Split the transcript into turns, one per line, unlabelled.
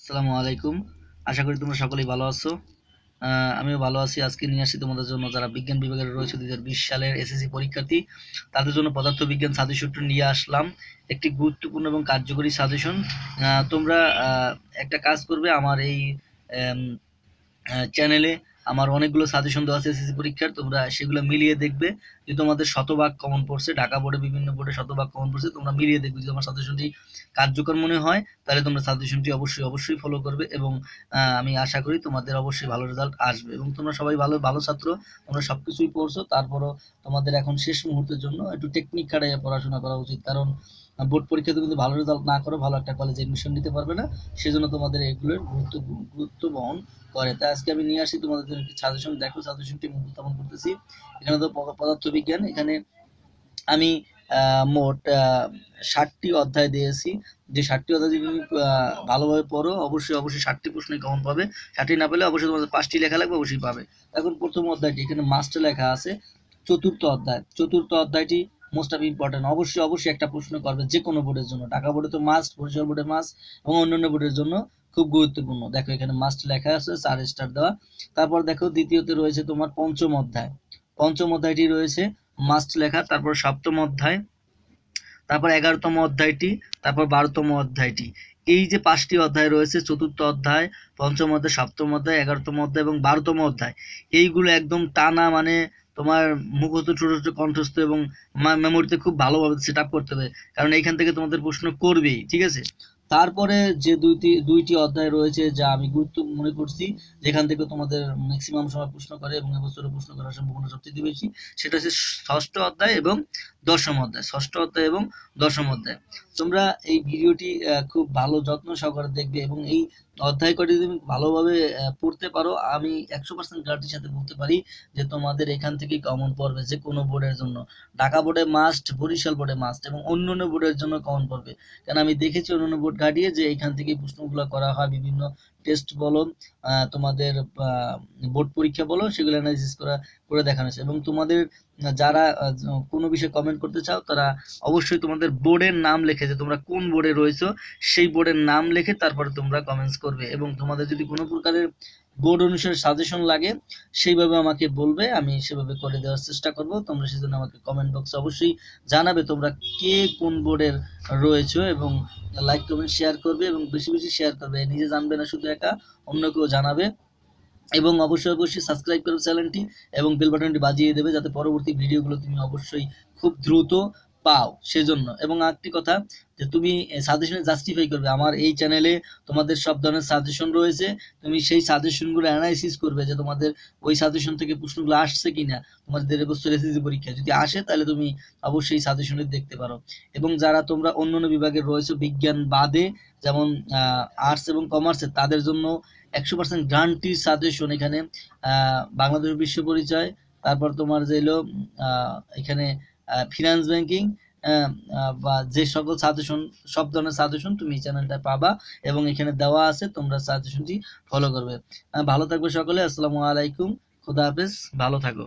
আসসালামু আলাইকুম। আশা করি তোমরা সকলেই ভালো আছো। আমিও ভালো আছি। আজকে নিয়ে আসছি তোমাদের জন্য যারা বিজ্ঞান বিভাগের রয়েছে 2020 সালের এসএসসি পরীক্ষার্থী, তাদের জন্য পদার্থবিজ্ঞান সাজেশনটি নিয়ে আসলাম। একটি গুরুত্বপূর্ণ এবং কার্যকরী সাজেশন। তোমরা একটা কাজ করবে, আমার এই চ্যানেলে আমার অনেকগুলো সাজেশন দেওয়া আছে এসএসসি পরীক্ষার, তোমরা সেগুলো মিলিয়ে দেখবে। যে তোমাদের শতভাগ কমন পড়ছে, ঢাকা বোর্ডে বিভিন্ন বোর্ডে শতভাগ কমন পড়ছে, তোমরা মিলিয়ে দেখবে। যদি আমার সাজেশনটি কার্যকর মনে হয় তাহলে তোমরা সাজেশনটি অবশ্যই ফলো করবে, এবং আমি আশা করি তোমাদের অবশ্যই ভালো রেজাল্ট আসবে। এবং তোমরা সবাই ভালো ভালো ছাত্র, তোমরা সবকিছুই পড়ছো, তারপরও তোমাদের এখন শেষ মুহূর্তের জন্য একটু টেকনিক খাটাইয়া পড়াশোনা করা উচিত। কারণ বোর্ড পরীক্ষাতে কিন্তু ভালো রেজাল্ট না করো, ভালো একটা কলেজে এডমিশন নিতে পারবে না। সেজন্য তোমাদের এগুলোর গুরুত্ব বহন করে। তাই আজকে আমি নিয়ে আসি তোমাদের জন্য একটি সাজেশন। দেখো সাজেশনটি আমি উপস্থাপন করতেছি। এখানে তো পদার্থবিজ্ঞান, এখানে আমি মোট 60টি অধ্যায় দিয়েছি। যে 60টি অধ্যায় যদি তুমি ভালোভাবে পড়ো, অবশ্যই 60টি প্রশ্নই কমন পাবে। 60টি না পেলে অবশ্যই তোমাদের 5টি লেখা লাগবে, অবশ্যই পাবে। এখন প্রথম অধ্যায়টি এখানে মাস্টে লেখা আছে, চতুর্থ অধ্যায়টি মোস্ট অফ ইম্পর্টেন্ট। অবশ্যই একটা প্রশ্ন করবে যে কোনো বোর্ডের জন্য, ঢাকা বোর্ডে তো মাস্ট, বরিশাল বোর্ডে মাস্ট, এবং অন্যান্য বোর্ডের জন্য খুব গুরুত্বপূর্ণ। দেখো এখানে মাস্ট লেখা আছে, 4 স্টার দেওয়া। তারপর দেখো দ্বিতীয়তে রয়েছে তোমার পঞ্চম অধ্যায়টি রয়েছে মাস্ট লেখা। তারপর সপ্তম অধ্যায়, তারপর 11তম অধ্যায়টি, তারপর 12তম অধ্যায়টি। এই যে 5টি অধ্যায় রয়েছে, চতুর্থ অধ্যায়, পঞ্চম অধ্যায়, সপ্তম অধ্যায়, 11তম অধ্যায় এবং 12তম অধ্যায়, এইগুলো একদম টানা, মানে তোমার মুখস্থ, ছোট কণ্ঠস্থ এবং মেমোরিতে খুব ভালোভাবে সেট আপ করতে হবে, কারণ এইখান থেকে তোমাদের প্রশ্ন করবেই, ঠিক আছে। তারপরে যে দুইটি অধ্যায় রয়েছে যা আমি গুরুত্ব মনে করছি, যেখান থেকে তোমাদের ম্যাক্সিমাম সময় প্রশ্ন করে এবং এবছরে প্রশ্ন করার সম্ভাবনা সবচেয়ে বেশি, সেটা হচ্ছে ষষ্ঠ অধ্যায় এবং দশম অধ্যায়। তোমরা এই ভিডিওটি খুব ভালো যত্ন সহকারে দেখবে, এবং এই অধ্যায় কটি তুমি ভালোভাবে পড়তে পারো, আমি 100% গ্যারান্টির সাথে বলতে পারি যে তোমাদের এখান থেকে কমন পড়বে। যে কোনো বোর্ডের জন্য, ঢাকা বোর্ডে মাস্ট, বরিশাল বোর্ডে মাস্ট, এবং অন্যান্য বোর্ডের জন্য কমন পড়বে। কারণ আমি দেখেছি অন্যান্য বোর্ড ঘাটিয়ে যে এখান থেকে প্রশ্নগুলো করা হয়, বিভিন্ন টেস্ট বলো, তোমাদের বোর্ড পরীক্ষা বলো, সেগুলো অ্যানালাইসিস করে দেখানো হয়েছে। এবং তোমাদের যারা কোনো বিষয়ে কমেন্ট করতে চাও, তারা অবশ্যই তোমাদের বোর্ডের নাম লিখে, যে তোমরা কোন বোর্ডে রয়েছো সেই বোর্ডের নাম লিখে তারপরে তোমরা কমেন্টস করবে। এবং তোমাদের যদি কোনো প্রকারের বোর্ড অনুসারে সাজেশন লাগে, সেইভাবে আমাকে বলবে, আমি সেভাবে করে দেওয়ার চেষ্টা করব। তোমরা সেজন্য আমাকে কমেন্ট বক্সে অবশ্যই জানাবে তোমরা কে কোন বোর্ডের রয়েছো, এবং লাইক কমেন্ট শেয়ার করবে, এবং বেশি শেয়ার করবে। নিজে জানবে না শুধু একা, অন্যকেও জানাবে। এবং অবশ্যই সাবস্ক্রাইব করবে চ্যানেলটি, এবং বেল বাটনটি বাজিয়ে দেবে, যাতে পরবর্তী ভিডিওগুলো তুমি অবশ্যই খুব দ্রুত পাও সেজন্য। এবং আরেকটি কথা, যে তুমি সাজেশনে জাস্টিফাই করবে। আমার এই চ্যানেলে তোমাদের সব ধরনের সাজেশন রয়েছে, তুমি সেই সাজেশনগুলো অ্যানালাইসিস করবে, যে তোমাদের ওই সাজেশন থেকে প্রশ্নগুলো আসছে কিনা। তোমাদের এবছর এসএসসি পরীক্ষা যদি আসে, তাহলে তুমি অবশ্যই সাজেশনটি দেখতে পারো। এবং যারা তোমরা অন্যান্য বিভাগের রয়েছে বিজ্ঞান বাদে, যেমন আর্টস এবং কমার্সে, তাদের জন্য 100% গ্যারান্টি সাজেশন এখানে। বাংলাদেশ বিশ্ব পরিচয়, তারপর তোমার যে এলো এখানে ফিনান্স ব্যাংকিং, বা যে সকল সাজেশন, সব ধরনের সাজেশন তুমি এই চ্যানেলটা পাবা, এবং এখানে দেওয়া আছে, তোমরা সাজেশনটি ফলো করবে। ভালো থাকবে সকলে। আসসালামু আলাইকুম, খুদা হাফেজ, ভালো থাকো।